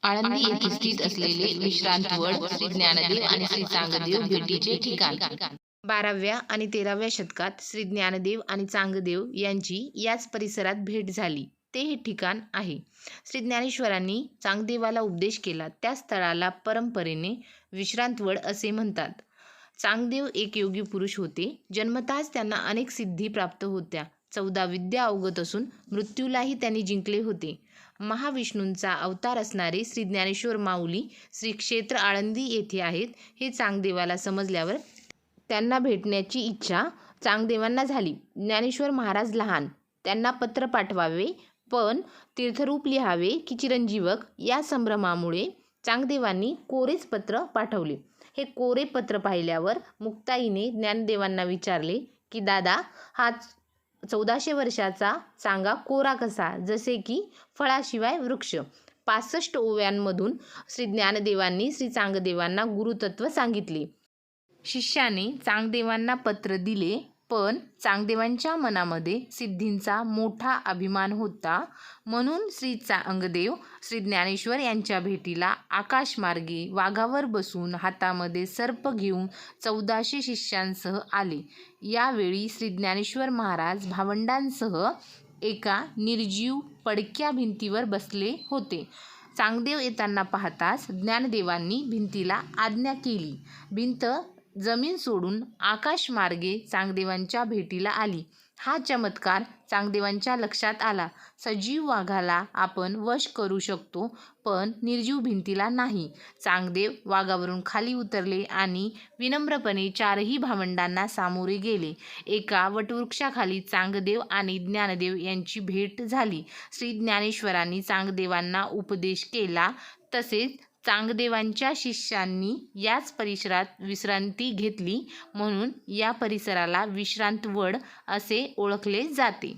आळंदी येथे स्थित असलेले विश्रांतवड श्री ज्ञानदेव आणि श्री चांगदेव भेटीचे ठिकाण. 12व्या आणि 13व्या शतकात श्री ज्ञानदेव आणि चांगदेव यांची याच परिसरात भेट झाली. ते हे ठिकाण आहे. श्री ज्ञानेश्वरांनी चांगदेवाला उपदेश केला त्या स्थळाला परंपरेने विश्रांतवड असे म्हणतात. चांगदेव एक योगी पुरुष होते. जन्मताच त्यांना अनेक सिद्धी प्राप्त होत्या. 14 विद्या अवगत असून मृत्यूलाही त्यांनी जिंकले होते. महाविष्णूंचा अवतार असणारे श्री ज्ञानेश्वर माऊली श्री क्षेत्र आळंदी येथे आहेत हे चांगदेवाला समजल्यावर त्यांना भेटण्याची इच्छा चांगदेवांना झाली. ज्ञानेश्वर महाराज लहान, त्यांना पत्र पाठवावे पण तीर्थरूप लिहावे की चिरंजीवक या संभ्रमामुळे चांगदेवांनी कोरेच पत्र पाठवले. हे कोरे पत्र पाहिल्यावर मुक्ताईने ज्ञानदेवांना विचारले की दादा, हा 1400 वर्षाचा सांगा कोरा कसा, जसे की फळाशिवाय वृक्ष. 65 ओव्यांमधून श्री ज्ञानदेवांनी श्री चांगदेवांना गुरुतत्व सांगितले. शिष्याने चांगदेवांना पत्र दिले पण चांगदेवांच्या मनामध्ये सिद्धींचा मोठा अभिमान होता. म्हणून श्री चांगदेव श्री ज्ञानेश्वर यांच्या भेटीला आकाशमार्गे वाघावर बसून हातामध्ये सर्प घेऊन 1400 शिष्यांसह आले. यावेळी श्री ज्ञानेश्वर महाराज भावंडांसह एका निर्जीव पडक्या भिंतीवर बसले होते. चांगदेव येताना पाहताच ज्ञानदेवांनी भिंतीला आज्ञा केली. भिंत जमीन सोडून आकाशमार्गे चांगदेवांच्या भेटीला आली. हा चमत्कार चांगदेवांच्या लक्षात आला. सजीव वाघाला आपण वश करू शकतो पण निर्जीव भिंतीला नाही. चांगदेव वाघावरून खाली उतरले आणि विनम्रपणे 4ही भावंडांना सामोरे गेले. एका वटवृक्षाखाली चांगदेव आणि ज्ञानदेव यांची भेट झाली. श्री ज्ञानेश्वरांनी चांगदेवांना उपदेश केला. तसेच चांगदेवांच्या शिष्यांनी याच परिसरात विश्रांती घेतली म्हणून या परिसराला विश्रांतवड असे ओळखले जाते.